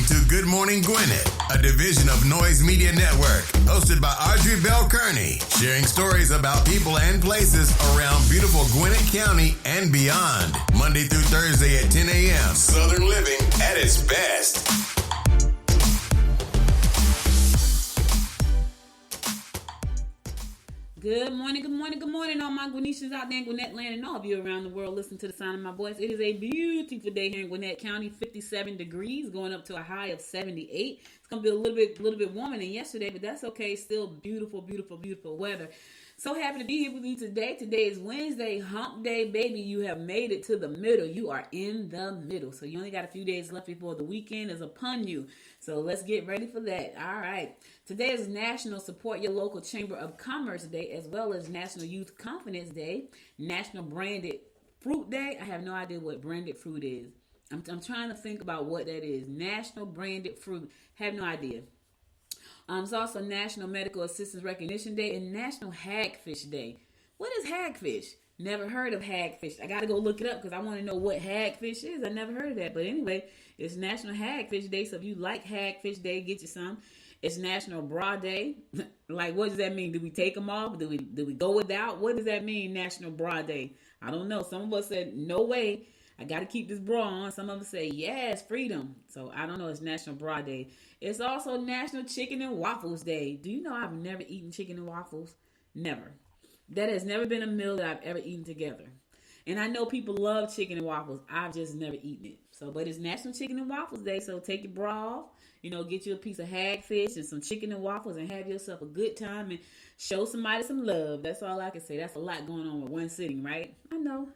to Good Morning Gwinnett, a division of Noise Media Network, hosted by Audrey Bell Kearney, sharing stories about people and places around beautiful Gwinnett County and beyond. Monday through Thursday at 10 a.m. Southern living at its best. Good morning, all my Gwinnetians out there in Gwinnett land and all of you around the world listening to the sound of my voice. It is a beautiful day here in Gwinnett County, 57 degrees, going up to a high of 78. It's going to be a little bit warmer than yesterday, but that's okay. Still beautiful weather. So happy to be here with you today. Today is Wednesday, hump day, baby. You have made it to the middle. You are in the middle. So you only got a few days left before the weekend is upon you. So let's get ready for that. All right. Today is National Support Your Local Chamber of Commerce Day, as well as National Youth Confidence Day, National Branded Fruit Day. I have no idea what branded fruit is. I'm trying to think about what that is. National Branded Fruit. Have no idea. It's also National Medical Assistance Recognition Day and National Hagfish Day. What is hagfish? Never heard of hagfish. I got to go look it up because I want to know what hagfish is. I never heard of that. But anyway, it's National Hagfish Day. So if you like Hagfish Day, get you some. It's National Bra Day. Like, what does that mean? Do we take them off? Do we go without? What does that mean, National Bra Day? I don't know. Some of us said, no way. I got to keep this bra on. Some of us say, yes, freedom. So I don't know. It's National Bra Day. It's also National Chicken and Waffles Day. Do you know I've never eaten chicken and waffles? Never. That has never been a meal that I've ever eaten together. And I know people love chicken and waffles. I've just never eaten it. But it's National Chicken and Waffles Day. So take your bra off. Get you a piece of hagfish and some chicken and waffles and have yourself a good time and show somebody some love. That's all I can say. That's a lot going on with one sitting, right? I know.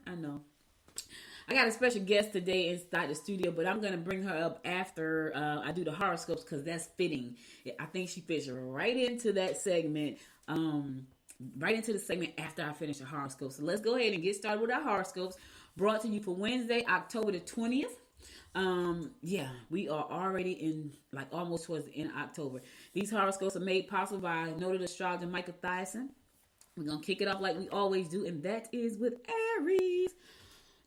I got a special guest today inside the studio, but I'm going to bring her up after I do the horoscopes because that's fitting. I think she fits right into that segment, right into the segment after I finish the horoscopes. So let's go ahead and get started with our horoscopes, brought to you for Wednesday, October the 20th. We are already in almost towards the end of October. These horoscopes are made possible by noted astrologer Michael Thiessen. We're going to kick it off like we always do, and that is with Aries.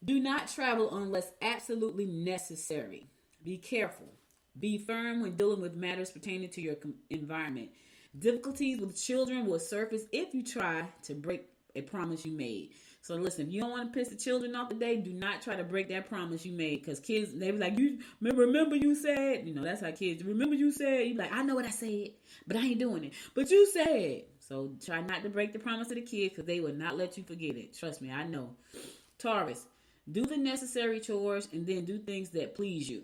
Do not travel unless absolutely necessary. Be careful. Be firm when dealing with matters pertaining to your environment. Difficulties with children will surface if you try to break a promise you made. So listen, if you don't want to piss the children off today, do not try to break that promise you made. Because kids, they be like, you remember you said, that's how kids, remember you said, you like, I know what I said, but I ain't doing it. But you said. So try not to break the promise to the kids because they will not let you forget it. Trust me, I know. Taurus, do the necessary chores and then do things that please you.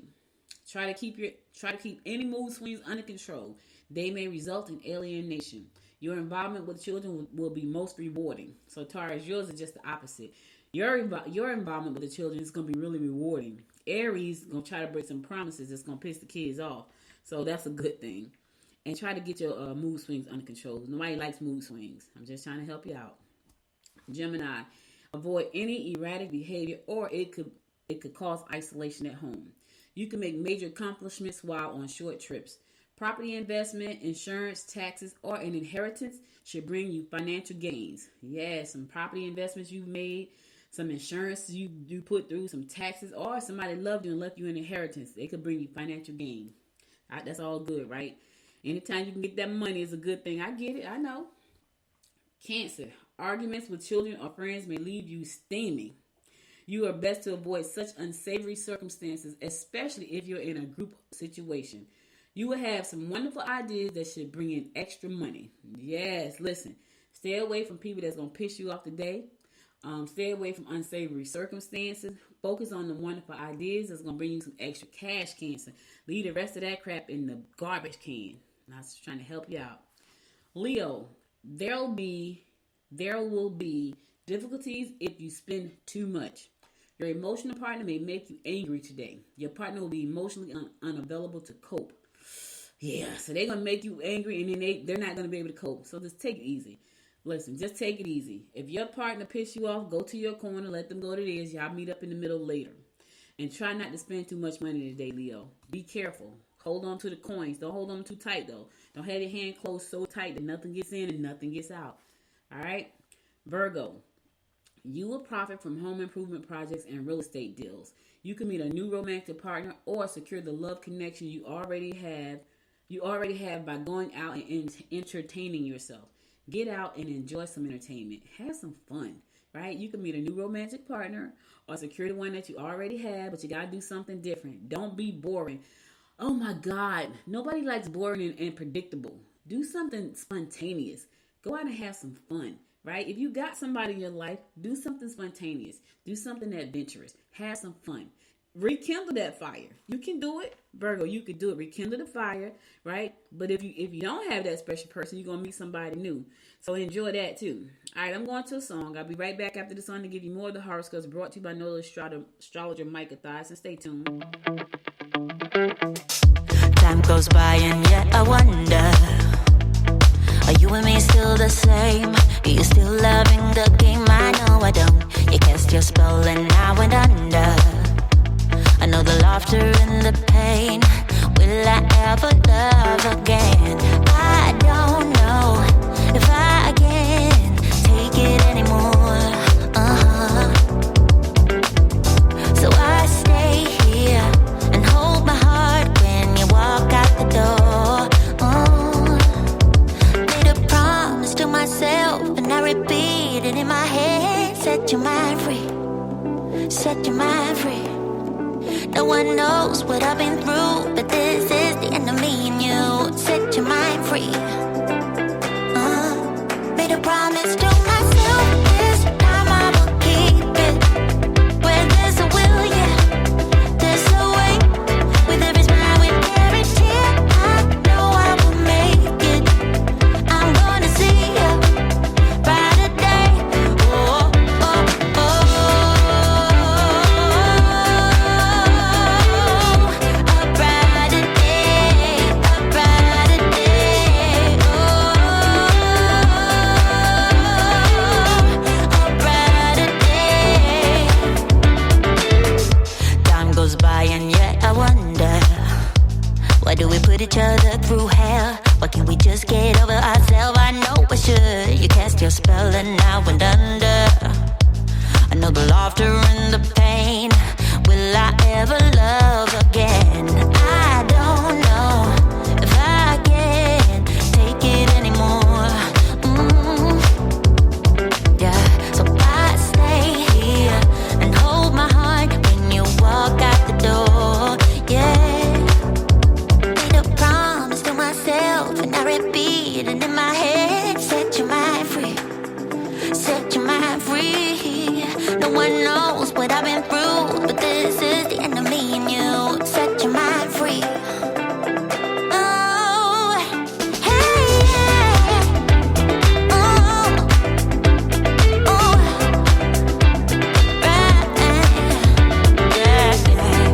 Try to keep any mood swings under control. They may result in alienation. Your involvement with children will be most rewarding. So Taurus, yours is just the opposite. Your involvement with the children is going to be really rewarding. Aries going to try to break some promises that's going to piss the kids off. So that's a good thing. And try to get your mood swings under control. Nobody likes mood swings. I'm just trying to help you out. Gemini, avoid any erratic behavior or it could cause isolation at home. You can make major accomplishments while on short trips. Property investment, insurance, taxes, or an inheritance should bring you financial gains. Yeah, some property investments you've made, some insurance you put through, some taxes, or somebody loved you and left you an inheritance. They could bring you financial gain. That's all good, right? Anytime you can get that money is a good thing. I get it. I know. Cancer. Arguments with children or friends may leave you steaming. You are best to avoid such unsavory circumstances, especially if you're in a group situation. You will have some wonderful ideas that should bring in extra money. Yes, listen. Stay away from people that's going to piss you off today. Stay away from unsavory circumstances. Focus on the wonderful ideas that's going to bring you some extra cash, Cancer. Leave the rest of that crap in the garbage can. I'm just trying to help you out. Leo, there will be difficulties if you spend too much. Your emotional partner may make you angry today. Your partner will be emotionally unavailable to cope. Yeah, so they're going to make you angry and then they're not going to be able to cope. So just take it easy. Listen, just take it easy. If your partner pisses you off, go to your corner, let them go to theirs. Y'all meet up in the middle later. And try not to spend too much money today, Leo. Be careful. Hold on to the coins. Don't hold them too tight, though. Don't have your hand closed so tight that nothing gets in and nothing gets out. All right? Virgo, You will profit from home improvement projects and real estate deals. You can meet a new romantic partner or secure the love connection you already have. You already have by going out and entertaining yourself. Get out and enjoy some entertainment. Have some fun, right? You can meet a new romantic partner or secure the one that you already have, but you got to do something different. Don't be boring. Oh my God, nobody likes boring and predictable. Do something spontaneous. Go out and have some fun, right? If you got somebody in your life, do something spontaneous. Do something adventurous. Have some fun. Rekindle that fire. You can do it. Virgo, you could do it. Rekindle the fire, right? But if you don't have that special person, you're going to meet somebody new. So enjoy that too. All right, I'm going to a song. I'll be right back after the song to give you more of the horoscopes brought to you by noted astrologer Micah Thies. And stay tuned. Time goes by and yet I wonder, are you and me still the same? Are you still loving the game? I know I don't. You cast your spell and I went under. I know the laughter and the pain. Will I ever love again? I don't know if I can take it anymore. So I stay here and hold my heart when you walk out the door. Made a promise to myself and I repeat it in my head. Set your mind free. Set your mind free. No one knows what I've been through, but this is the end of me and you. Set your mind free. Made a promise to myself, this time I will keep it. Where there's a will, yeah, there's a way. With every smile, with every tear, I know I will make it. I'm gonna see a brighter day. Oh, oh, oh. Do we put each other through hell? Why can't we just get over ourselves? I know I should. You cast your spell and I went under. I know the laughter and the pain. Will I ever love again? I don't know if I can take it anymore. Yeah, so I stay here and hold my heart when you walk out the door. Yeah. And I repeat it in my head. Set your mind free. Set your mind free. No one knows what I've been through, but this is the end of me and you. Set your mind free. Oh, hey, yeah. Oh, oh, right, yeah, yeah.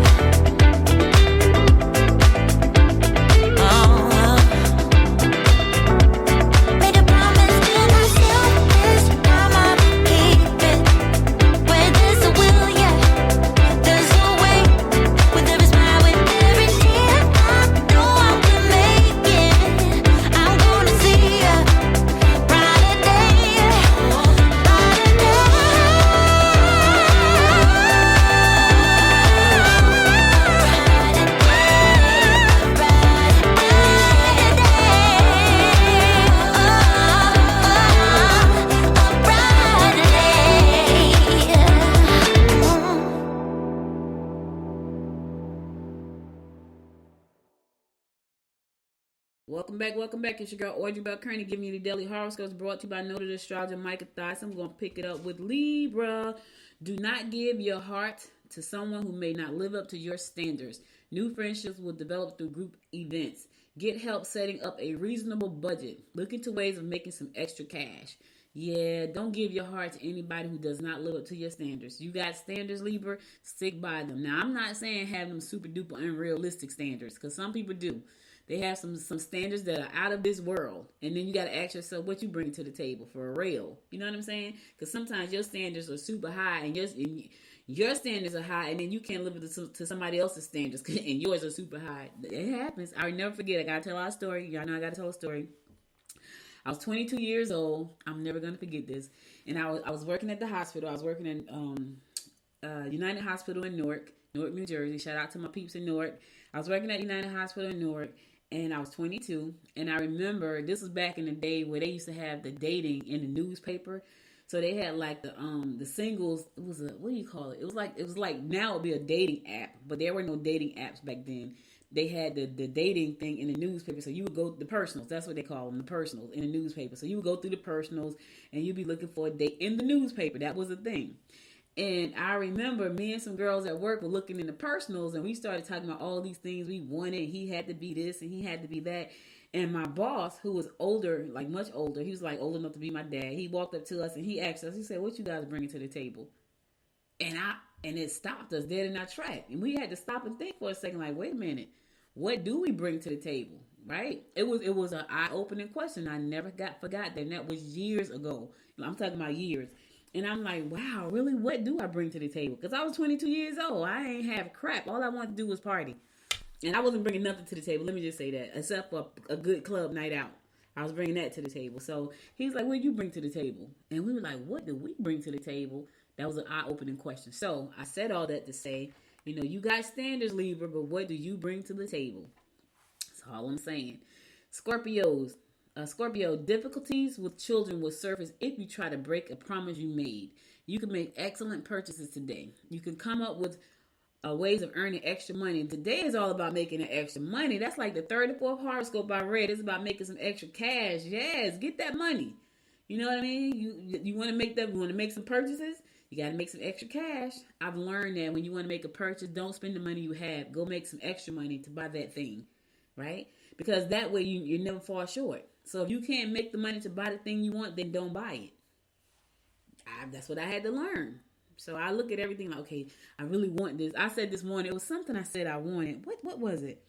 Welcome back. It's your girl Audrey Bell Kearney giving you the daily horoscopes brought to you by noted astrologer Micah Thies. I'm going to pick it up with Libra. Do not give your heart to someone who may not live up to your standards. New friendships will develop through group events. Get help setting up a reasonable budget. Look into ways of making some extra cash. Yeah, don't give your heart to anybody who does not live up to your standards. You got standards, Libra, stick by them. Now, I'm not saying have them super duper unrealistic standards, because some people do. They have some standards that are out of this world. And then you got to ask yourself what you bring to the table for real. You know what I'm saying? Because sometimes your standards are super high and your standards are high, and then you can't live to somebody else's standards and yours are super high. It happens. I'll never forget. I got to tell our story. Y'all know I got to tell a story. I was 22 years old. I'm never going to forget this. And I was working at the hospital. I was working in United Hospital in Newark, New Jersey. Shout out to my peeps in Newark. I was working at United Hospital in Newark, and I was 22. And I remember this was back in the day where they used to have the dating in the newspaper. So they had like the singles. It was what do you call it? It was like now it would be a dating app, but there were no dating apps back then. They had the dating thing in the newspaper. So you would go the personals. That's what they call them, the personals in the newspaper. So you would go through the personals and you'd be looking for a date in the newspaper. That was a thing. And I remember me and some girls at work were looking in the personals, and we started talking about all these things we wanted. He had to be this and he had to be that. And my boss, who was older, like much older, he was like old enough to be my dad. He walked up to us and he asked us, he said, "What you guys bringing to the table?" And it stopped us dead in our track. And we had to stop and think for a second, like, wait a minute, what do we bring to the table? Right? It was an eye-opening question. I never forgot that. And that was years ago. I'm talking about years. And I'm like, wow, really? What do I bring to the table? Because I was 22 years old. I ain't have crap. All I wanted to do was party. And I wasn't bringing nothing to the table. Let me just say that. Except for a good club night out. I was bringing that to the table. So he's like, what do you bring to the table? And we were like, what do we bring to the table? That was an eye-opening question. So I said all that to say, you got standards, Libra, but what do you bring to the table? That's all I'm saying. Scorpio, difficulties with children will surface if you try to break a promise you made. You can make excellent purchases today. You can come up with ways of earning extra money. Today is all about making the extra money. That's like the third or fourth horoscope I read. It's about making some extra cash. Yes, get that money. You know what I mean? You want to make that. You want to make some purchases. You got to make some extra cash. I've learned that when you want to make a purchase, don't spend the money you have. Go make some extra money to buy that thing, right? Because that way you never fall short. So if you can't make the money to buy the thing you want, then don't buy it. That's what I had to learn. So I look at everything like, okay, I really want this. I said this morning, it was something I said I wanted. What was it?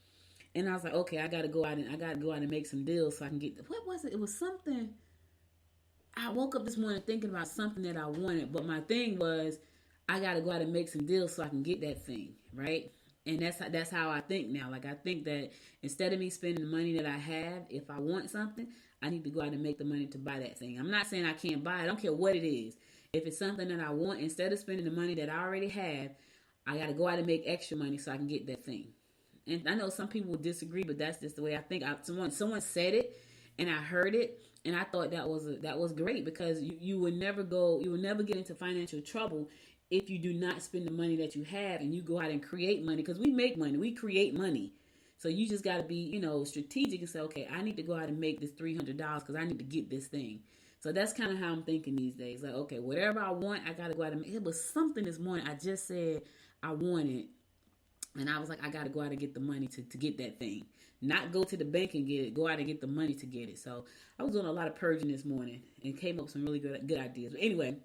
And I was like, okay, I gotta go out and make some deals so I can get what was it? It was something. I woke up this morning thinking about something that I wanted, but my thing was I gotta go out and make some deals so I can get that thing, right? And that's how I think now. Like I think that instead of me spending the money that I have, if I want something, I need to go out and make the money to buy that thing. I'm not saying I can't buy it. I don't care what it is. If it's something that I want, instead of spending the money that I already have, I got to go out and make extra money so I can get that thing. And I know some people will disagree, but that's just the way I think. Someone said it, and I heard it, and I thought that was great because you will never get into financial trouble if you do not spend the money that you have and you go out and create money. Because we make money, we create money. So you just got to be, strategic and say, okay, I need to go out and make this $300 because I need to get this thing. So that's kind of how I'm thinking these days. Like, okay, whatever I want, I got to go out and make. It was something this morning I just said I wanted. And I was like, I got to go out and get the money to get that thing. Not go to the bank and get it. Go out and get the money to get it. So I was doing a lot of purging this morning and came up with some really good ideas. But anyway,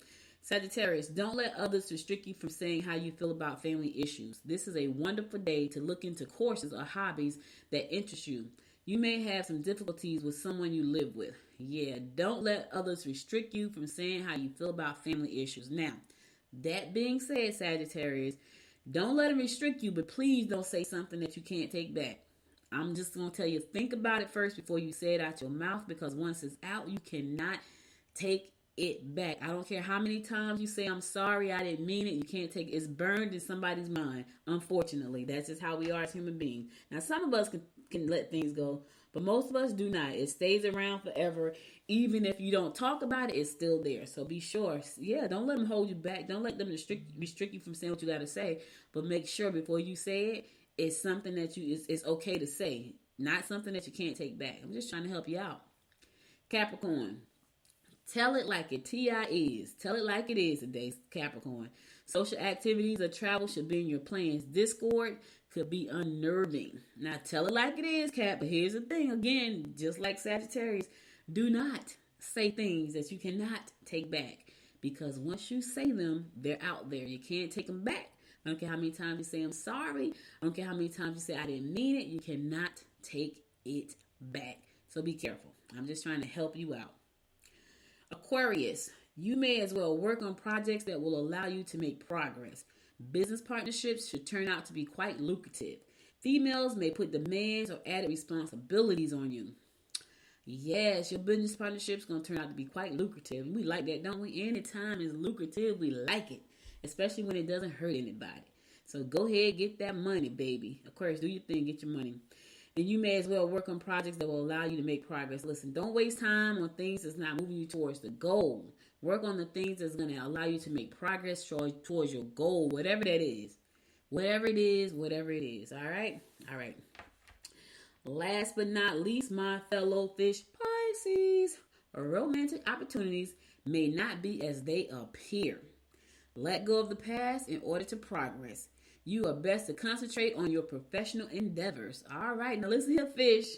Sagittarius, don't let others restrict you from saying how you feel about family issues. This is a wonderful day to look into courses or hobbies that interest you. You may have some difficulties with someone you live with. Yeah, don't let others restrict you from saying how you feel about family issues. Now, that being said, Sagittarius, don't let them restrict you, but please don't say something that you can't take back. I'm just going to tell you, think about it first before you say it out your mouth, because once it's out, you cannot take it back. I don't care how many times you say, I'm sorry, I didn't mean it. You can't take it. It's burned in somebody's mind. Unfortunately, that's just how we are as human beings. Now, some of us can let things go, but most of us do not. It stays around forever. Even if you don't talk about it, it's still there. So be sure. Yeah, don't let them hold you back. Don't let them restrict you from saying what you got to say. But make sure before you say it, it's something that it's okay to say. Not something that you can't take back. I'm just trying to help you out. Capricorn. Tell it like it is. Tell it like it is today, Capricorn. Social activities or travel should be in your plans. Discord could be unnerving. Now, tell it like it is, Cap. But here's the thing. Again, just like Sagittarius, do not say things that you cannot take back. Because once you say them, they're out there. You can't take them back. I don't care how many times you say, I'm sorry. I don't care how many times you say, I didn't mean it. You cannot take it back. So be careful. I'm just trying to help you out. Aquarius, you may as well work on projects that will allow you to make progress. Business partnerships should turn out to be quite lucrative. Females may put demands or added responsibilities on you. Yes, your business partnership is going to turn out to be quite lucrative. We like that, don't we? Anytime is lucrative. We like it, especially when it doesn't hurt anybody. So go ahead, get that money, baby. Of course, do your thing, get your money. And you may as well work on projects that will allow you to make progress. Listen, don't waste time on things that's not moving you towards the goal. Work on the things that's going to allow you to make progress towards your goal, whatever that is. Whatever it is, whatever it is. All right? All right. Last but not least, my fellow fish Pisces, romantic opportunities may not be as they appear. Let go of the past in order to progress. You are best to concentrate on your professional endeavors. All right, now listen here, fish.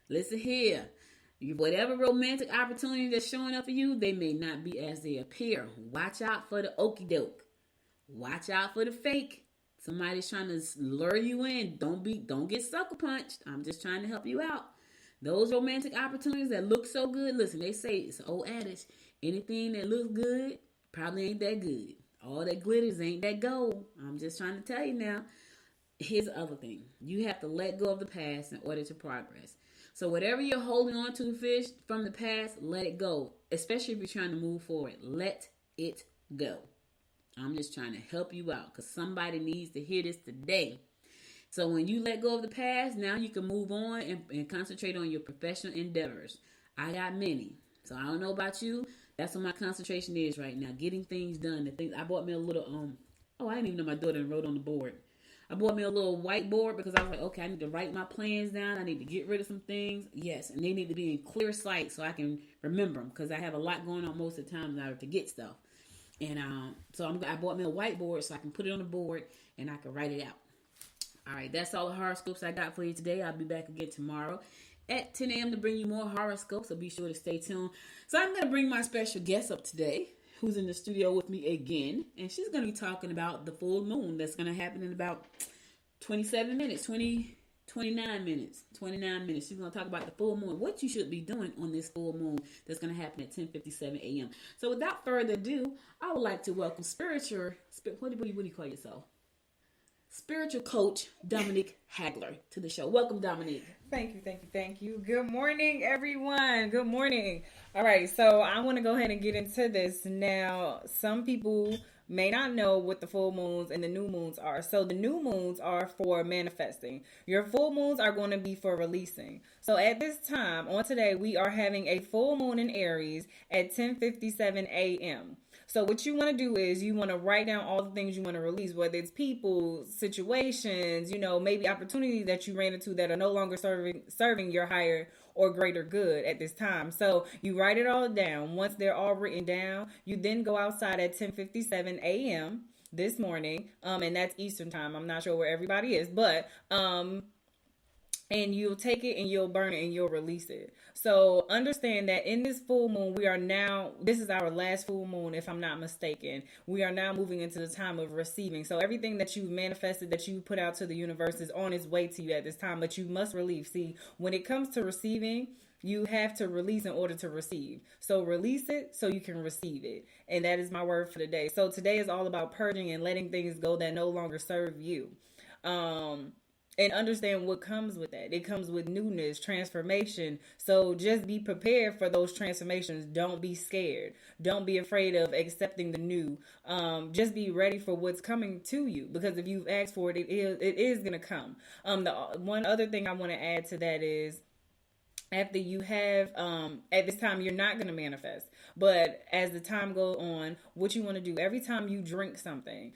Listen here. Whatever romantic opportunity that's showing up for you, they may not be as they appear. Watch out for the okie doke. Watch out for the fake. Somebody's trying to lure you in. Don't get sucker punched. I'm just trying to help you out. Those romantic opportunities that look so good, listen, they say it's an old adage. Anything that looks good probably ain't that good. All that glitters ain't that gold. I'm just trying to tell you now. Here's the other thing. You have to let go of the past in order to progress. So whatever you're holding on to, fish, from the past, let it go. Especially if you're trying to move forward. Let it go. I'm just trying to help you out because somebody needs to hear this today. So when you let go of the past, now you can move on and concentrate on your professional endeavors. I got many. So I don't know about you. That's what my concentration is right now. Getting things done. The things I bought me a little I didn't even know my daughter wrote on the board. I bought me a little whiteboard because I was like, okay, I need to write my plans down. I need to get rid of some things. Yes, and they need to be in clear sight so I can remember them because I have a lot going on most of the time now to forget stuff. And I bought me a whiteboard so I can put it on the board and I can write it out. All right, that's all the horoscopes I got for you today. I'll be back again tomorrow at 10 a.m. to bring you more horoscopes, so be sure to stay tuned. So I'm going to bring my special guest up today, who's in the studio with me again, and she's going to be talking about the full moon that's going to happen in about 29 minutes. She's going to talk about the full moon, what you should be doing on this full moon that's going to happen at 10:57 a.m. So without further ado, I would like to welcome what do you call yourself? Spiritual coach Dominique Hagler to the show. Welcome, Dominique. Thank you. Good morning, everyone. Good morning. All right, so I want to go ahead and get into this now. Some people may not know what the full moons and the new moons are. So the new moons are for manifesting. Your full moons are going to be for releasing. So at this time, on today, we are having a full moon in Aries at 10:57 a.m. So what you want to do is you want to write down all the things you want to release, whether it's people, situations, maybe opportunities that you ran into that are no longer serving your higher or greater good at this time. So you write it all down. Once they're all written down, you then go outside at 10:57 a.m. this morning, and that's Eastern time. I'm not sure where everybody is, but and you'll take it and you'll burn it and you'll release it. So understand that in this full moon, this is our last full moon, if I'm not mistaken. We are now moving into the time of receiving. So everything that you've manifested, that you put out to the universe is on its way to you at this time, but you must release. See, when it comes to receiving, you have to release in order to receive. So release it so you can receive it. And that is my word for today. So today is all about purging and letting things go that no longer serve you. And understand what comes with that. It comes with newness, transformation. So just be prepared for those transformations. Don't be scared. Don't be afraid of accepting the new. Just be ready for what's coming to you. Because if you've asked for it, it is going to come. The one other thing I want to add to that is, after you have, at this time, you're not going to manifest. But as the time goes on, what you want to do, every time you drink something,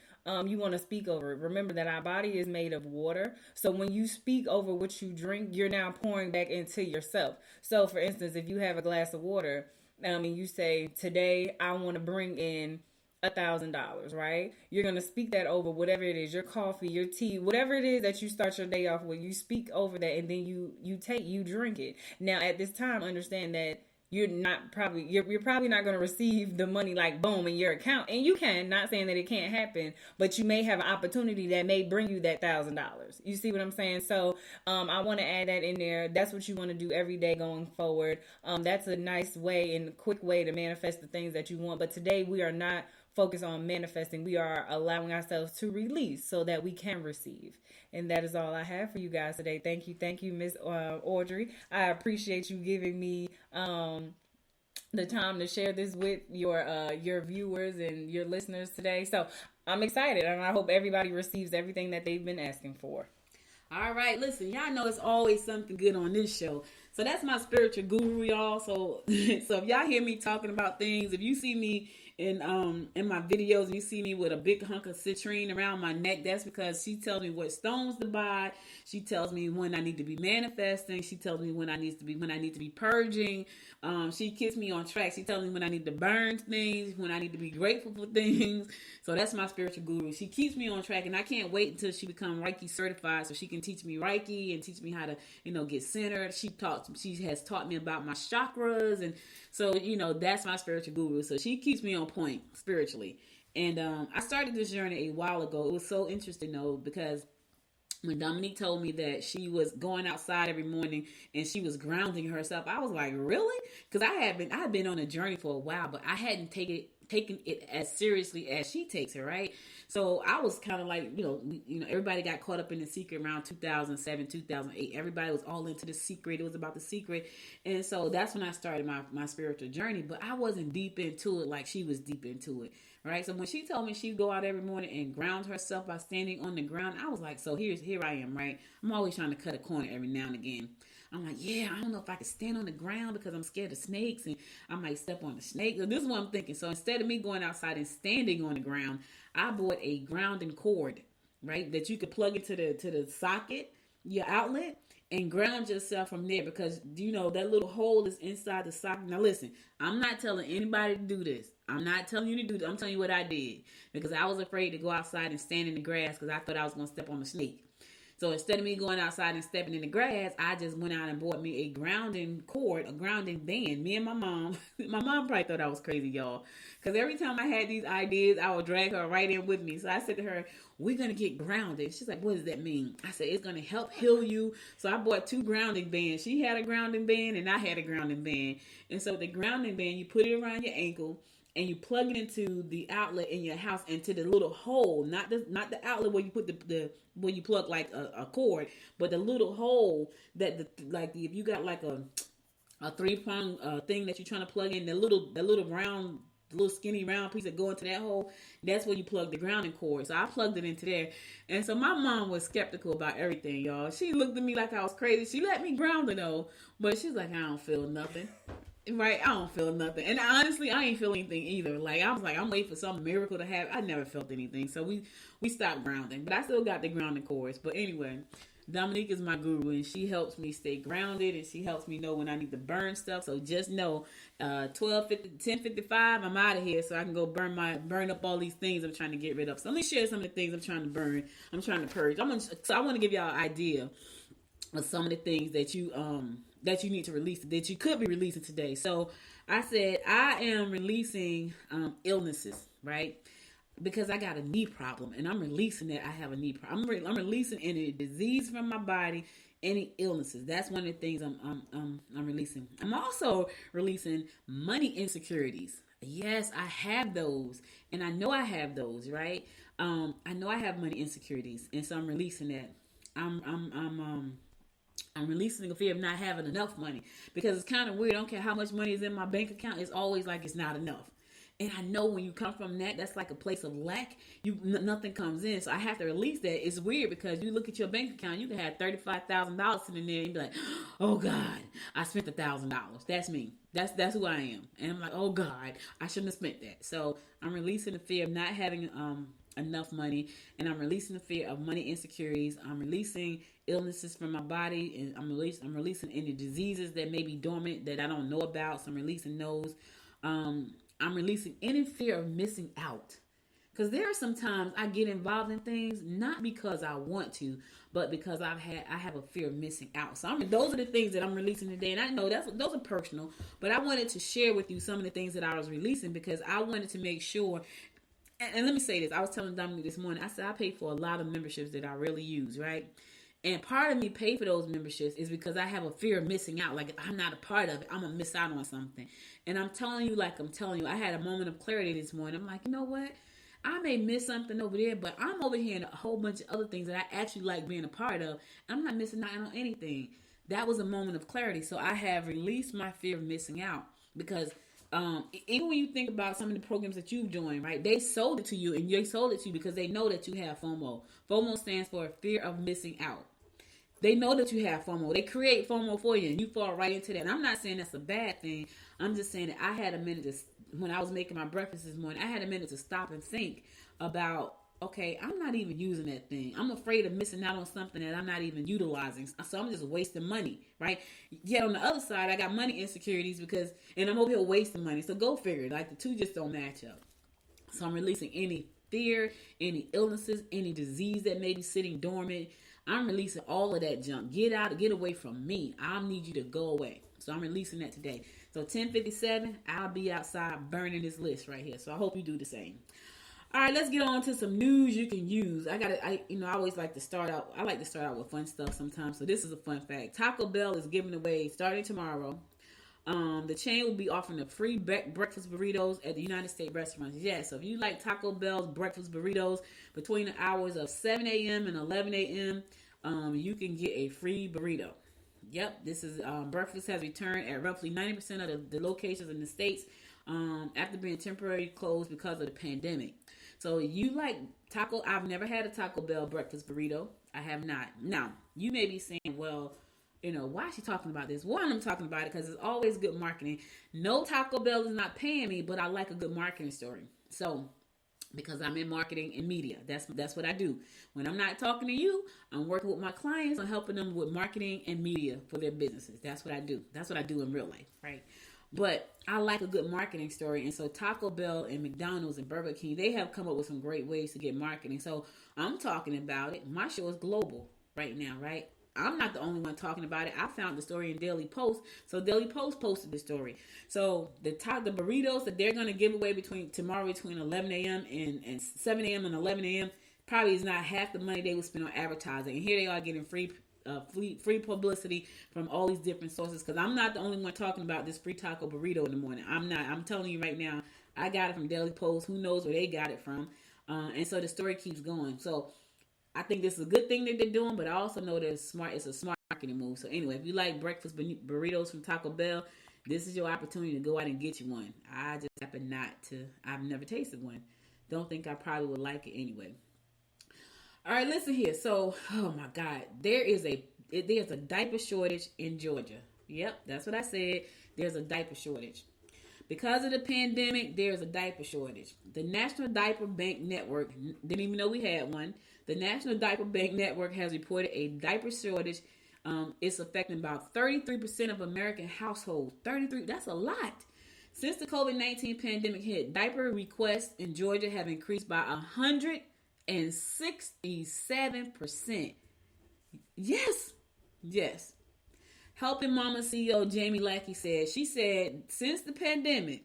you want to speak over it. Remember that our body is made of water. So when you speak over what you drink, you're now pouring back into yourself. So for instance, if you have a glass of water, and you say, today I want to bring in $1,000, right? You're going to speak that over whatever it is, your coffee, your tea, whatever it is that you start your day off with, you speak over that and then you drink it. Now at this time, understand that you're probably not going to receive the money like boom in your account, and you can, not saying that it can't happen, but you may have an opportunity that may bring you that $1,000. You see what I'm saying? So I want to add that in there. That's what you want to do every day going forward. That's a nice way and quick way to manifest the things that you want. But today we are not focus on manifesting. We are allowing ourselves to release so that we can receive. And that is all I have for you guys today. Thank you, Miss Audrey. I appreciate you giving me the time to share this with your viewers and your listeners today. So I'm excited, and I hope everybody receives everything that they've been asking for. All right, listen, y'all know it's always something good on this show. So that's my spiritual guru, y'all. So if y'all hear me talking about things, if you see me in my videos and you see me with a big hunk of citrine around my neck, that's because she tells me what stones to buy. She tells me when I need to be manifesting. She tells me when I need to be purging. She keeps me on track. She tells me when I need to burn things, when I need to be grateful for things. So that's my spiritual guru. She keeps me on track, and I can't wait until she becomes Reiki certified so she can teach me Reiki and teach me how to, get centered. She has taught me about my chakras, and so, that's my spiritual guru. So she keeps me on point spiritually. And I started this journey a while ago. It was so interesting, though, because when Dominique told me that she was going outside every morning and she was grounding herself, I was like, really? Because I had been on a journey for a while, but I hadn't taken it as seriously as she takes it, right? So I was kind of like, everybody got caught up in the secret around 2007, 2008. Everybody was all into the secret. It was about the secret. And so that's when I started my spiritual journey, but I wasn't deep into it like she was deep into it, right? So when she told me she'd go out every morning and ground herself by standing on the ground, I was like, so here I am, right? I'm always trying to cut a corner every now and again. I'm like, yeah, I don't know if I can stand on the ground because I'm scared of snakes and I might step on the snake. So this is what I'm thinking. So instead of me going outside and standing on the ground, I bought a grounding cord, right, that you could plug into the socket, your outlet, and ground yourself from there because, that little hole is inside the socket. Now, listen, I'm not telling anybody to do this. I'm not telling you to do this. I'm telling you what I did because I was afraid to go outside and stand in the grass because I thought I was going to step on a snake. So instead of me going outside and stepping in the grass, I just went out and bought me a grounding cord, a grounding band. Me and my mom probably thought I was crazy, y'all. Because every time I had these ideas, I would drag her right in with me. So I said to her, we're going to get grounded. She's like, what does that mean? I said, it's going to help heal you. So I bought 2 grounding bands. She had a grounding band and I had a grounding band. And so the grounding band, you put it around your ankle and you plug it into the outlet in your house, into the little hole, not the outlet where you put the where you plug like a cord, but the little hole that if you got like a 3-prong thing that you're trying to plug in, the little round, little skinny round piece that go into that hole, that's where you plug the grounding cord. So I plugged it into there. And so my mom was skeptical about everything, y'all. She looked at me like I was crazy. She let me ground her though, but she's like, I don't feel nothing. Right, I don't feel nothing. And honestly, I ain't feel anything either. Like, I was like, I'm waiting for some miracle to happen. I never felt anything. So we stopped grounding. But I still got the grounding cords. But anyway, Dominique is my guru, and she helps me stay grounded, and she helps me know when I need to burn stuff. So just know, 10:55, I'm out of here, so I can go burn up all these things I'm trying to get rid of. So let me share some of the things I'm trying to burn. I'm trying to purge. So I want to give y'all an idea of some of the things that you need to release, that you could be releasing today. So I said I am releasing illnesses, right? Because I got a knee problem, and I'm releasing that I have a knee problem. I'm releasing any disease from my body, any illnesses. That's one of the things I'm releasing. I'm also releasing money insecurities. Yes, I have those, and I know I have those, right? I know I have money insecurities, and so I'm releasing that. I'm releasing the fear of not having enough money because it's kind of weird. I don't care how much money is in my bank account. It's always like it's not enough. And I know when you come from that's like a place of lack. Nothing comes in. So I have to release that. It's weird because you look at your bank account, you can have $35,000 sitting there and be like, oh God, I spent $1,000. That's me. That's who I am. And I'm like, oh God, I shouldn't have spent that. So I'm releasing the fear of not having enough money, and I'm releasing the fear of money insecurities. I'm releasing illnesses from my body, and I'm releasing any diseases that may be dormant that I don't know about. So I'm releasing those. I'm releasing any fear of missing out, because there are some times I get involved in things not because I want to, but because I have a fear of missing out. So those are the things that I'm releasing today, and I know those are personal, but I wanted to share with you some of the things that I was releasing because I wanted to make sure. And let me say this. I was telling Dominique this morning, I said I pay for a lot of memberships that I really use, right? And part of me pay for those memberships is because I have a fear of missing out. Like, if I'm not a part of it, I'm going to miss out on something. And I'm telling you, I had a moment of clarity this morning. I'm like, you know what? I may miss something over there, but I'm over here in a whole bunch of other things that I actually like being a part of. I'm not missing out on anything. That was a moment of clarity. So I have released my fear of missing out, because even when you think about some of the programs that you've joined, right? They sold it to you, and they sold it to you because they know that you have FOMO. FOMO stands for fear of missing out. They know that you have FOMO. They create FOMO for you, and you fall right into that. And I'm not saying that's a bad thing. I'm just saying that I had a minute to, when I was making my breakfast this morning, I had a minute to stop and think about, okay, I'm not even using that thing. I'm afraid of missing out on something that I'm not even utilizing. So I'm just wasting money, right? Yet on the other side, I got money insecurities and I'm over here wasting money. So go figure it. Like, the two just don't match up. So I'm releasing any fear, any illnesses, any disease that may be sitting dormant. I'm releasing all of that junk. Get away from me. I need you to go away. So I'm releasing that today. So 10:57, I'll be outside burning this list right here. So I hope you do the same. All right, let's get on to some news you can use. I always like to start out. I like to start out with fun stuff sometimes. So this is a fun fact. Taco Bell is giving away, starting tomorrow, the chain will be offering the free breakfast burritos at the United States restaurants. Yeah, so if you like Taco Bell's breakfast burritos between the hours of 7 a.m. and 11 a.m., you can get a free burrito. Yep, this is breakfast has returned at roughly 90% of the locations in the states after being temporarily closed because of the pandemic. So you like taco? I've never had a Taco Bell breakfast burrito. I have not. Now, you may be saying, well, why is she talking about this? One, I'm talking about it because it's always good marketing. No, Taco Bell is not paying me, but I like a good marketing story. So, because I'm in marketing and media, that's what I do. When I'm not talking to you, I'm working with my clients on helping them with marketing and media for their businesses. That's what I do. That's what I do in real life, right? But I like a good marketing story. And so Taco Bell and McDonald's and Burger King, they have come up with some great ways to get marketing. So I'm talking about it. My show is global right now, right? I'm not the only one talking about it. I found the story in Daily Post. So Daily Post posted the story. So the burritos that they're going to give away tomorrow between 11 a.m. and 7 a.m. and 11 a.m. probably is not half the money they would spend on advertising. And here they are getting free publicity from all these different sources, because I'm not the only one talking about this free taco burrito in the morning. I'm not. I'm telling you right now, I got it from Daily Post. Who knows where they got it from? And so the story keeps going. So I think this is a good thing that they're doing, but I also know that it's a smart marketing move. So anyway, if you like breakfast burritos from Taco Bell, this is your opportunity to go out and get you one. I just happen not to. I've never tasted one. Don't think I probably would like it anyway. All right, listen here. So, oh my God, there's a diaper shortage in Georgia. Yep, that's what I said. There's a diaper shortage. Because of the pandemic, there's a diaper shortage. The National Diaper Bank Network, didn't even know we had one. The National Diaper Bank Network has reported a diaper shortage. It's affecting about 33% of American households. 33, that's a lot. Since the COVID-19 pandemic hit, diaper requests in Georgia have increased by 167%. Yes. Helping Mama CEO Jamie Lackey said, since the pandemic,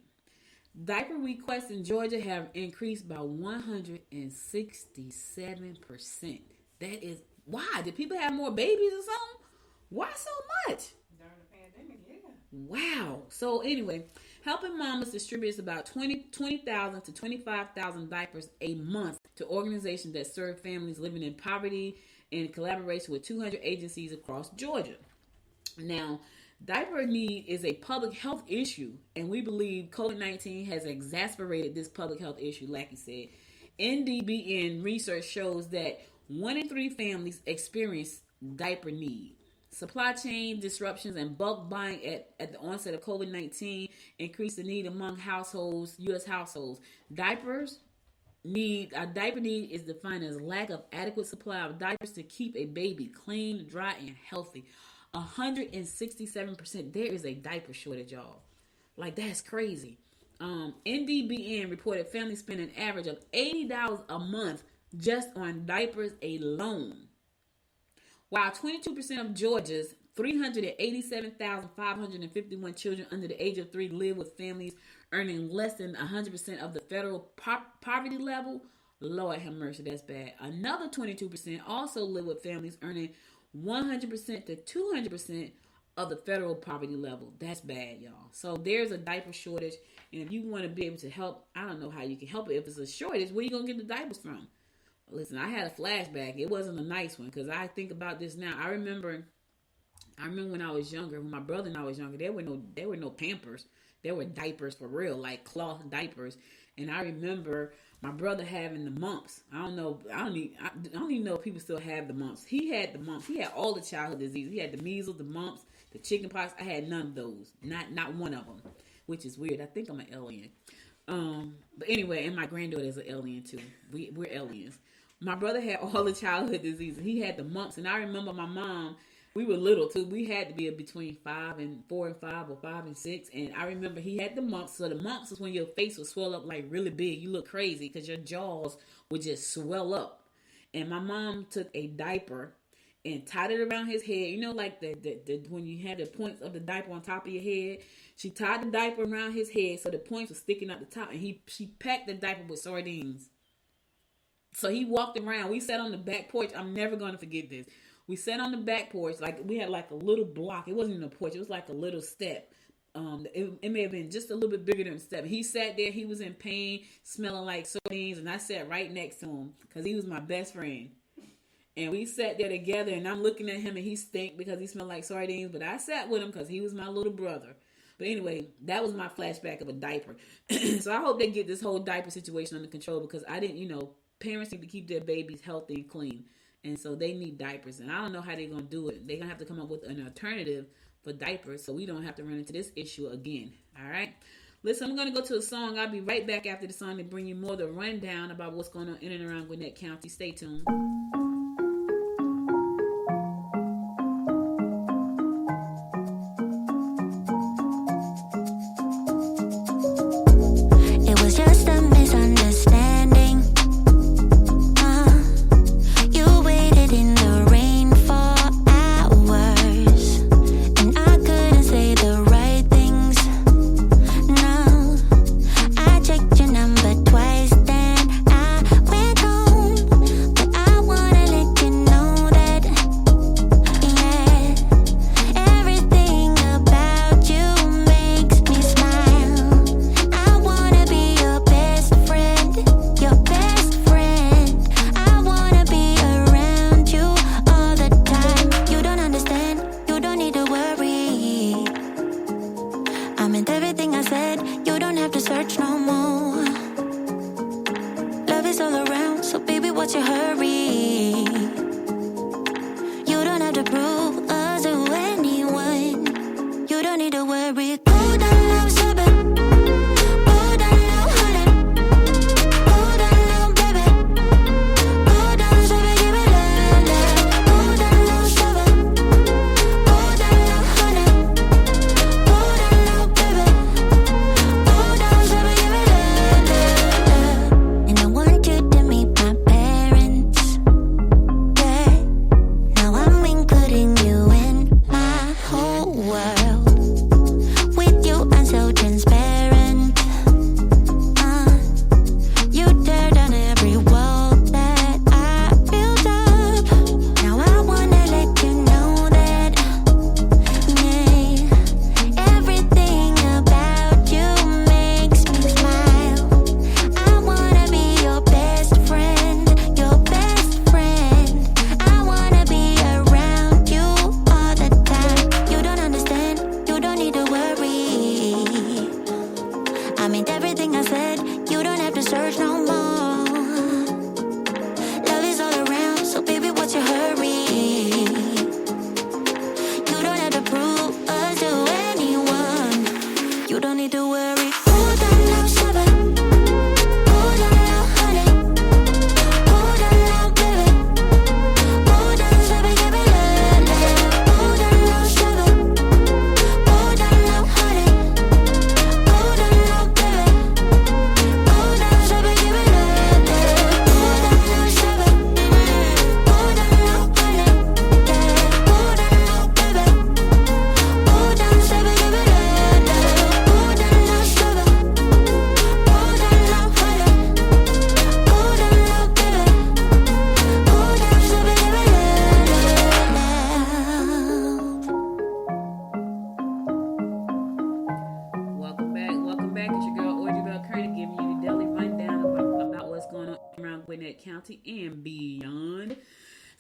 diaper requests in Georgia have increased by 167%. That is, why? Did people have more babies or something? Why so much? During the pandemic, yeah. Wow. So anyway, Helping Mamas distributes about 20,000 to 25,000 diapers a month to organizations that serve families living in poverty in collaboration with 200 agencies across Georgia. Now, diaper need is a public health issue, and we believe COVID-19 has exacerbated this public health issue, like he said. NDBN research shows that 1 in 3 families experience diaper need. Supply chain disruptions and bulk buying at the onset of COVID-19 increased the need among households, U.S. households. Diaper need is defined as lack of adequate supply of diapers to keep a baby clean, dry, and healthy. 167%. There is a diaper shortage, y'all. Like, that's crazy. NDBN reported families spend an average of $80 a month just on diapers alone. While 22% of Georgia's 387,551 children under the age of 3 live with families earning less than 100% of the federal poverty level, Lord have mercy, that's bad. Another 22% also live with families earning 100% to 200% of the federal poverty level. That's bad, y'all. So there's a diaper shortage. And if you want to be able to help, I don't know how you can help it. If it's a shortage, where you going to get the diapers from? Listen, I had a flashback. It wasn't a nice one because I think about this now. I remember when I was younger, when my brother and I was younger, there were no Pampers. There were diapers for real, like cloth diapers. And I remember my brother having the mumps. I don't even know if people still have the mumps. He had the mumps. He had all the childhood diseases. He had the measles, the mumps, the chicken pox. I had none of those. Not one of them, which is weird. I think I'm an alien. But anyway, and my granddaughter is an alien too. We're aliens. My brother had all the childhood diseases. He had the mumps, and I remember my mom. We were little too. We had to be between 4 and 5 or 5 and 6. And I remember he had the mumps. So the mumps is when your face would swell up like really big. You look crazy because your jaws would just swell up. And my mom took a diaper and tied it around his head. You know, like the when you had the points of the diaper on top of your head. She tied the diaper around his head so the points were sticking out the top. And she packed the diaper with sardines. So he walked around. We sat on the back porch. I'm never going to forget this. We sat on the back porch, like we had like a little block. It wasn't even a porch. It was like a little step. It may have been just a little bit bigger than a step. He sat there. He was in pain, smelling like sardines, and I sat right next to him because he was my best friend. And we sat there together, and I'm looking at him, and he stank because he smelled like sardines. But I sat with him because he was my little brother. But anyway, that was my flashback of a diaper. So I hope they get this whole diaper situation under control because I didn't, parents need to keep their babies healthy and clean. And so they need diapers. And I don't know how they're going to do it. They're going to have to come up with an alternative for diapers so we don't have to run into this issue again. All right? Listen, I'm going to go to a song. I'll be right back after the song to bring you more of the rundown about what's going on in and around Gwinnett County. Stay tuned. It was just a misunderstanding. You waited in the rain for hours, and I couldn't say the right things. No, I checked your number twice, then I went home. But I wanna let you know that, yeah, everything about you makes me smile. I wanna be your best friend, your best friend. I wanna be around you all the time. You don't understand, you don't need to worry. I meant everything I said, you don't have to search no more. Love is all around, so baby, what's your hurry? You don't have to prove us to anyone. You don't need to worry. Go down low, stop it. Go down low, hold it. Go down low, baby. Go down, stop it, give it love, love. Go down low, stop it. Go down low, hold it. Go down low, baby. Go down, stop it, give it love, love, love. And I want you to meet my parents. Yeah. Now I'm including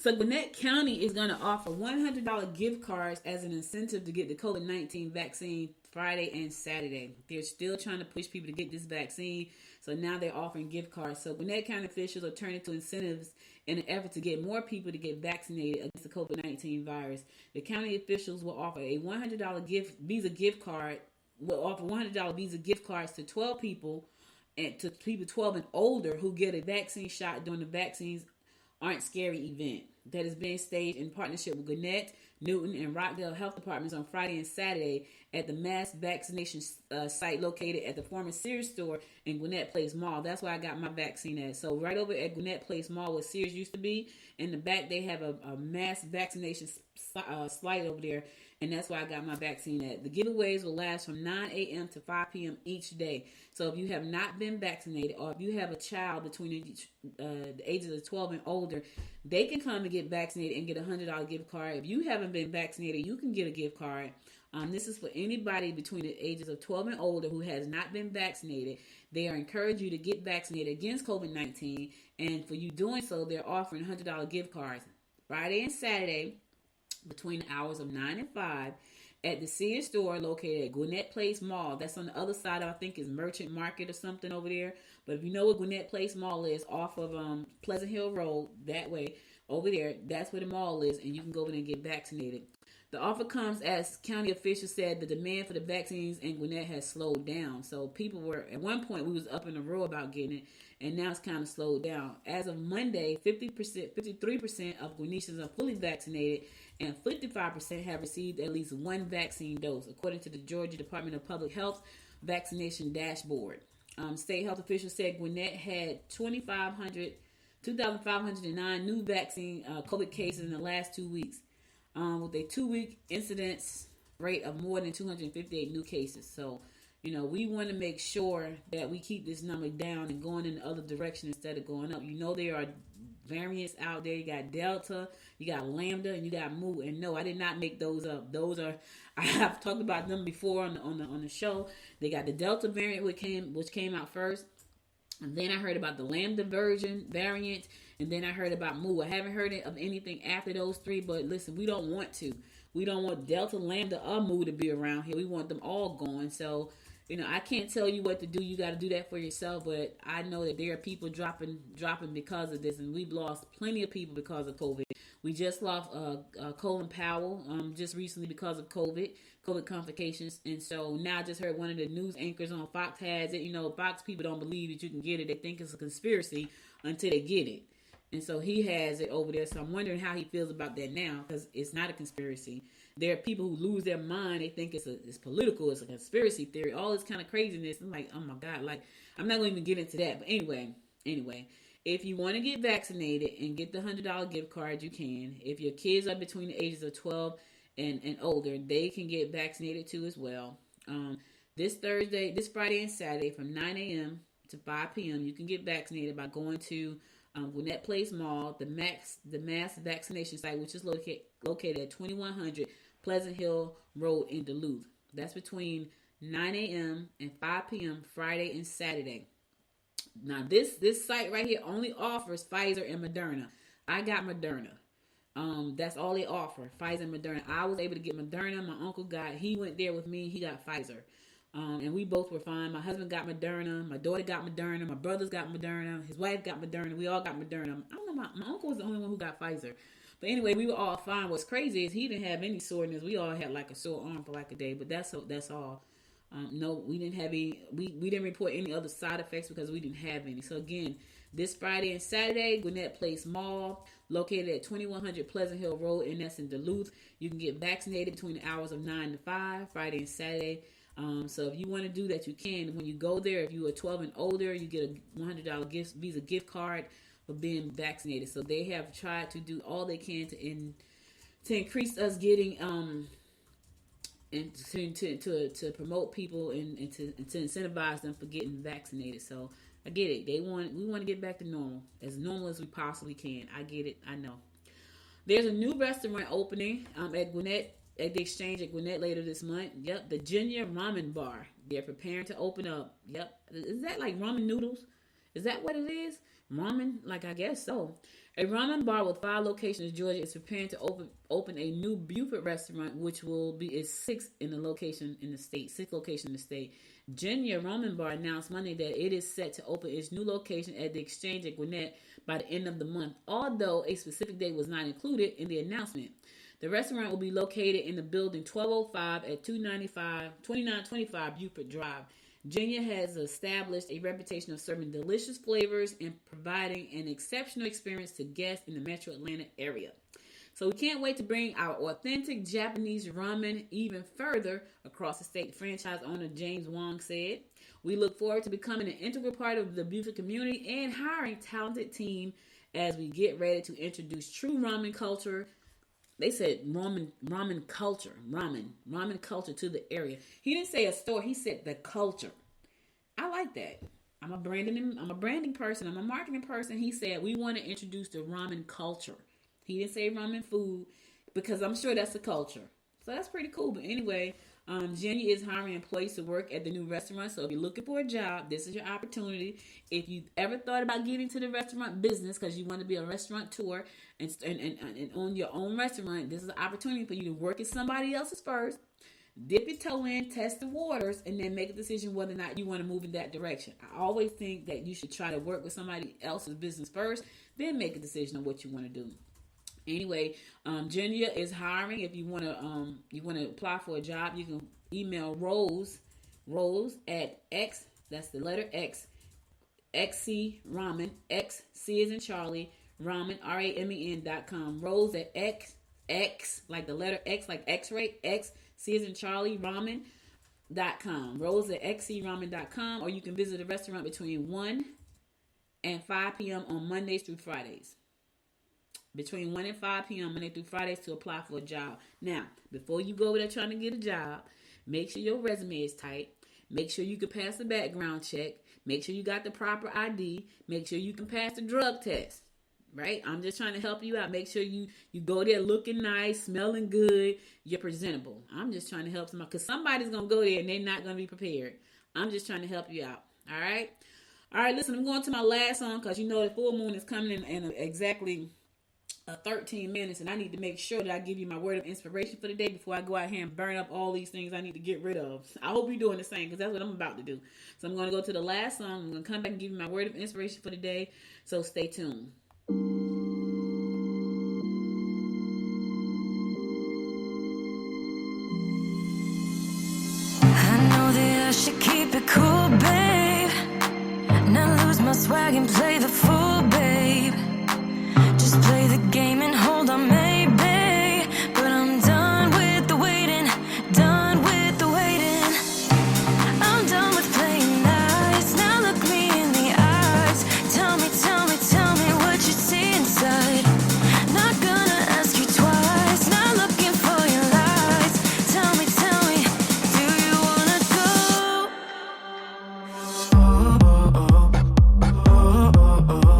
So Gwinnett County is going to offer $100 gift cards as an incentive to get the COVID-19 vaccine Friday and Saturday. They're still trying to push people to get this vaccine, so now they're offering gift cards. So Gwinnett County officials are turning to incentives in an effort to get more people to get vaccinated against the COVID-19 virus. The county officials will offer a $100 Visa gift card. Will offer $100 Visa gift cards to 12 people, and to people 12 and older who get a vaccine shot during the Vaccines Aren't Scary event that is being staged in partnership with Gwinnett, Newton, and Rockdale Health Departments on Friday and Saturday at the mass vaccination site located at the former Sears store in Gwinnett Place Mall. That's where I got my vaccine at. So right over at Gwinnett Place Mall where Sears used to be, in the back they have a mass vaccination site over there, and that's where I got my vaccine at. The giveaways will last from 9 a.m. to 5 p.m. each day. So if you have not been vaccinated, or if you have a child between the ages of 12 and older, they can come and get vaccinated and get a $100 gift card. If you haven't been vaccinated, you can get a gift card. This is for anybody between the ages of 12 and older who has not been vaccinated. They are encouraging you to get vaccinated against COVID-19, and for you doing so, they're offering $100 gift cards Friday and Saturday between the hours of 9 and 5 at the Sears store located at Gwinnett Place Mall. That's on the other side of, I think, is Merchant Market or something over there. But if you know what Gwinnett Place Mall is, off of Pleasant Hill Road, that way, over there, that's where the mall is, and you can go over there and get vaccinated. The offer comes as county officials said the demand for the vaccines in Gwinnett has slowed down. So people were, at one point, we was up in a row about getting it, and now it's kind of slowed down. As of Monday, 53% of Gwinnetians are fully vaccinated, and 55% have received at least one vaccine dose, according to the Georgia Department of Public Health vaccination dashboard. State health officials said Gwinnett had 2,509 new vaccine COVID cases in the last 2 weeks, with a 2-week incidence rate of more than 258 new cases. So, we want to make sure that we keep this number down and going in the other direction instead of going up. There are variants out there. You got Delta, you got Lambda, and you got Mu. And no, I did not make those up. Those are, I have talked about them before on the show. They got the Delta variant which came out first. And then I heard about the Lambda variant, and then I heard about Mu. I haven't heard of anything after those three, but listen, we don't want to. We don't want Delta, Lambda, or Mu to be around here. We want them all going. So, I can't tell you what to do. You got to do that for yourself. But I know that there are people dropping because of this, and we've lost plenty of people because of COVID. We just lost Colin Powell just recently because of COVID complications. And so now I just heard one of the news anchors on Fox has it. Fox people don't believe that you can get it. They think it's a conspiracy until they get it. And so he has it over there. So I'm wondering how he feels about that now, because it's not a conspiracy. There are people who lose their mind. They think it's political. It's a conspiracy theory. All this kind of craziness. I'm like, oh my God. Like, I'm not going to even get into that. But anyway, if you want to get vaccinated and get the $100 gift card, you can. If your kids are between the ages of 12 and older, they can get vaccinated too as well. This Friday and Saturday from 9 a.m. to 5 p.m., you can get vaccinated by going to Gwinnett Place Mall, the mass vaccination site, which is located at 2100 Pleasant Hill Road in Duluth. That's between 9 a.m. and 5 p.m. Friday and Saturday. Now, this site right here only offers Pfizer and Moderna. I got Moderna. That's all they offer, Pfizer and Moderna. I was able to get Moderna. My uncle he went there with me. He got Pfizer. And we both were fine. My husband got Moderna. My daughter got Moderna. My brothers got Moderna. His wife got Moderna. We all got Moderna. I don't know. My uncle was the only one who got Pfizer. But anyway, we were all fine. What's crazy is he didn't have any soreness. We all had like a sore arm for like a day. But that's all. No, we didn't have any. We didn't report any other side effects because we didn't have any. So again, this Friday and Saturday, Gwinnett Place Mall, located at 2100 Pleasant Hill Road, and that's in Duluth. You can get vaccinated between the hours of 9 to 5, Friday and Saturday. So if you want to do that, you can. When you go there, if you are 12 and older, you get a $100 Visa gift card for being vaccinated. So they have tried to do all they can to increase us getting and to promote people and to incentivize them for getting vaccinated. So I get it. We want to get back to normal as we possibly can. I get it. I know. There's a new restaurant opening at Gwinnett. At the Exchange at Gwinnett later this month. Yep, the Junior Ramen Bar. They're preparing to open up. Yep. Is that like ramen noodles? Is that what it is? Ramen, like I guess so. A ramen bar with 5 locations in Georgia is preparing to open a new Buford restaurant, which will be its 6th in the location in the state. 6th location in the state. Junior Ramen Bar announced Monday that it is set to open its new location at the Exchange at Gwinnett by the end of the month, although a specific date was not included in the announcement. The restaurant will be located in the building 1205 at 2925 Buford Drive. Junior has established a reputation of serving delicious flavors and providing an exceptional experience to guests in the metro Atlanta area. So we can't wait to bring our authentic Japanese ramen even further across the state, franchise owner James Wong said. We look forward to becoming an integral part of the Buford community and hiring a talented team as we get ready to introduce true ramen culture. They said ramen culture to the area. He didn't say a store. He said the culture. I like that. I'm a branding person. I'm a marketing person. He said we want to introduce the ramen culture. He didn't say ramen food because I'm sure that's the culture. So that's pretty cool. But anyway, Jenny is hiring employees to work at the new restaurant. So if you're looking for a job, this is your opportunity. If you've ever thought about getting into the restaurant business because you want to be a restaurateur and own your own restaurant, this is an opportunity for you to work at somebody else's first, dip your toe in, test the waters, and then make a decision whether or not you want to move in that direction. I always think that you should try to work with somebody else's business first, then make a decision on what you want to do. Anyway, Junior is hiring. If you want to apply for a job, you can email Rose at X. That's the letter X. XC Ramen. X C as in Charlie. Ramen RAMEN.com. Rose at X like the letter X like X-ray. X C as in Charlie Ramen.com. Rose at XCRamen.com, or you can visit the restaurant between 1 and 5 p.m. on Mondays through Fridays. Between 1 and 5 p.m. Monday through Fridays to apply for a job. Now, before you go over there trying to get a job, make sure your resume is tight. Make sure you can pass the background check. Make sure you got the proper ID. Make sure you can pass the drug test. Right? I'm just trying to help you out. Make sure you go there looking nice, smelling good. You're presentable. I'm just trying to help somebody because somebody's going to go there and they're not going to be prepared. I'm just trying to help you out. All right? All right, listen, I'm going to my last song because you know the full moon is coming in exactly 13 minutes, and I need to make sure that I give you my word of inspiration for the day before I go out here and burn up all these things I need to get rid of. I hope you're doing the same because that's what I'm about to do. So I'm going to go to the last song. I'm going to come back and give you my word of inspiration for the day. So stay tuned. I know that I should keep it cool, babe. Not lose my swag and play the fool, babe. Just play the game and hold on, maybe. But I'm done with the waiting, done with the waiting. I'm done with playing nice. Now look me in the eyes. Tell me what you see inside. Not gonna ask you twice. Not looking for your lies. Tell me, do you wanna go? Oh, oh, oh, oh, oh, oh.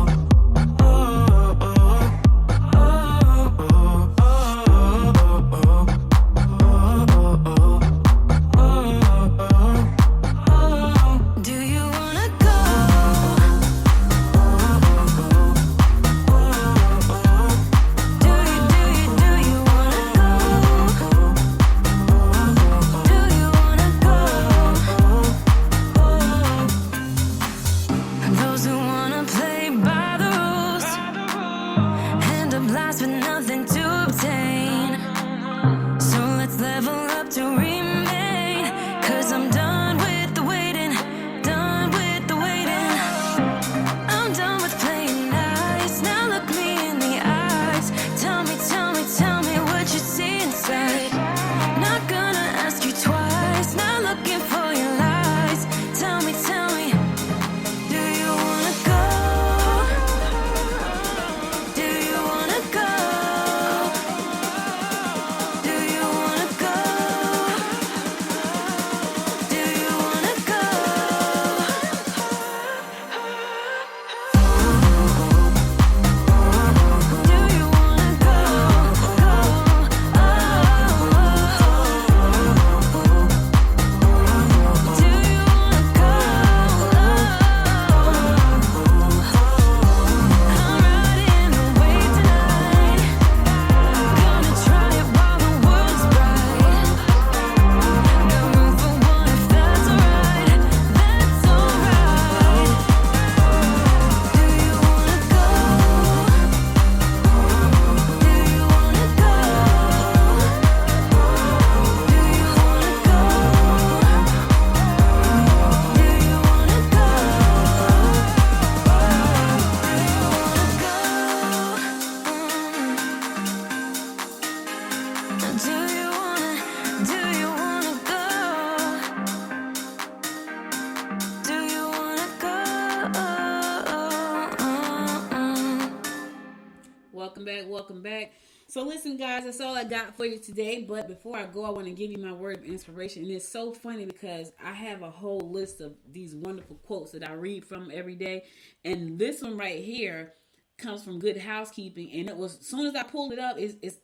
So listen, guys, that's all I got for you today. But before I go, I want to give you my word of inspiration. And it's so funny because I have a whole list of these wonderful quotes that I read from every day. And this one right here comes from Good Housekeeping. And it was, as soon as I pulled it up,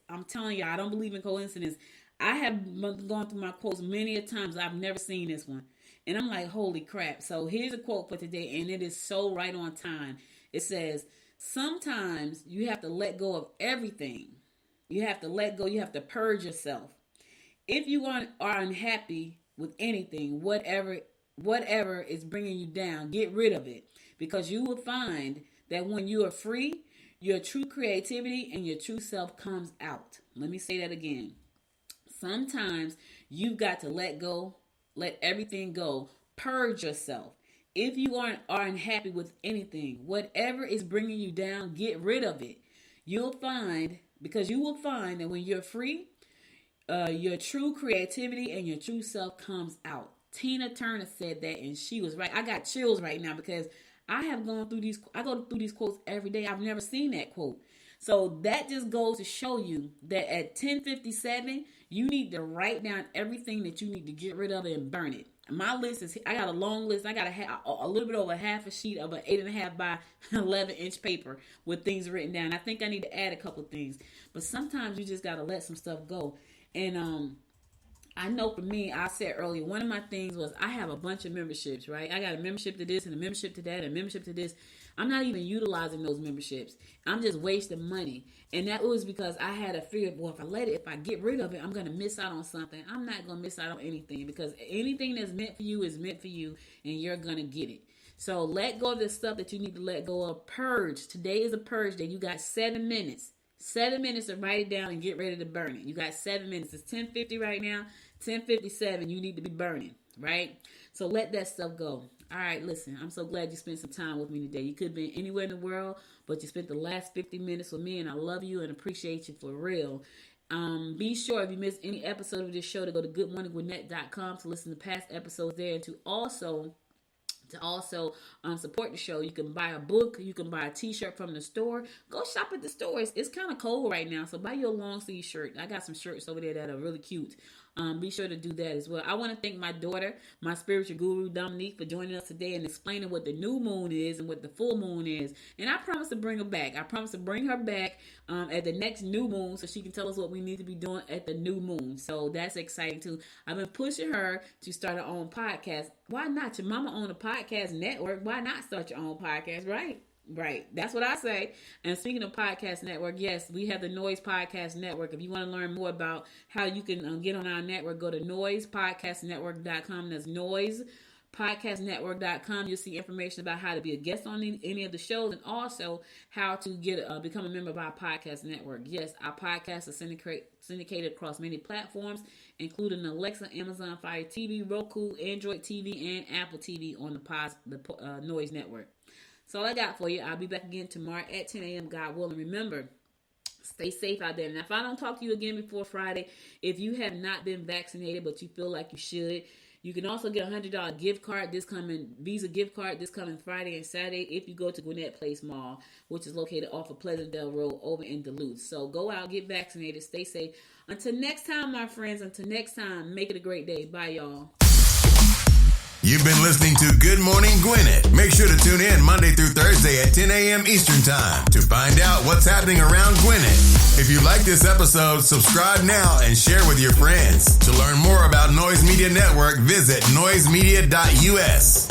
I'm telling you, I don't believe in coincidence. I have gone through my quotes many a times. I've never seen this one. And I'm like, holy crap. So here's a quote for today. And it is so right on time. It says, sometimes you have to let go of everything. You have to let go. You have to purge yourself. If you are unhappy with anything, whatever is bringing you down, get rid of it. Because you will find that when you are free, your true creativity and your true self comes out. Let me say that again. Sometimes you've got to let go, let everything go, purge yourself. If you are unhappy with anything, whatever is bringing you down, get rid of it. You will find that when you're free, your true creativity and your true self comes out. Tina Turner said that, and she was right. I got chills right now because I go through these quotes every day. I've never seen that quote. So that just goes to show you that at 10:57, you need to write down everything that you need to get rid of and burn it. My list is, I got a long list. I got a little bit over half a sheet of an 8.5 by 11-inch paper with things written down. I think I need to add a couple things. But sometimes you just got to let some stuff go. And I know for me, I said earlier, one of my things was I have a bunch of memberships, right? I got a membership to this and a membership to that and a membership to this. I'm not even utilizing those memberships. I'm just wasting money. And that was because I had a fear of, well, if I get rid of it, I'm going to miss out on something. I'm not going to miss out on anything because anything that's meant for you is meant for you and you're going to get it. So let go of the stuff that you need to let go of. Purge. Today is a purge day. You got 7 minutes. 7 minutes to write it down and get ready to burn it. You got 7 minutes. It's 10:50 right now. 10:57. You need to be burning, right? So let that stuff go. All right, listen, I'm so glad you spent some time with me today. You could have been anywhere in the world, but you spent the last 50 minutes with me, and I love you and appreciate you for real. Be sure if you missed any episode of this show to go to goodmorninggwinnett.com to listen to past episodes there and to also support the show. You can buy a book. You can buy a t-shirt from the store. Go shop at the store. It's kind of cold right now, so buy your long sleeve shirt. I got some shirts over there that are really cute. Be sure to do that as well. I want to thank my daughter, my spiritual guru, Dominique, for joining us today and explaining what the new moon is and what the full moon is. And I promise to bring her back. I promise to bring her back at the next new moon so she can tell us what we need to be doing at the new moon. So that's exciting too. I've been pushing her to start her own podcast. Why not? Your mama own a podcast network. Why not start your own podcast, right? Right. That's what I say. And speaking of podcast network, yes, we have the Noise Podcast Network. If you want to learn more about how you can get on our network, go to noisepodcastnetwork.com. That's noisepodcastnetwork.com. You'll see information about how to be a guest on any of the shows and also how to become a member of our podcast network. Yes, our podcast is syndicated across many platforms, including Alexa, Amazon Fire TV, Roku, Android TV, and Apple TV on the Noise Network. So all I got for you. I'll be back again tomorrow at 10 a.m. God willing. Remember, stay safe out there. Now, if I don't talk to you again before Friday, if you have not been vaccinated but you feel like you should, you can also get a $100 gift card Visa gift card this coming Friday and Saturday if you go to Gwinnett Place Mall, which is located off of Pleasantdale Road over in Duluth. So go out, get vaccinated, stay safe. Until next time, my friends, make it a great day. Bye, y'all. You've been listening to Good Morning Gwinnett. Make sure to tune in Monday through Thursday at 10 a.m. Eastern Time to find out what's happening around Gwinnett. If you like this episode, subscribe now and share with your friends. To learn more about Noise Media Network, visit noisemedia.us.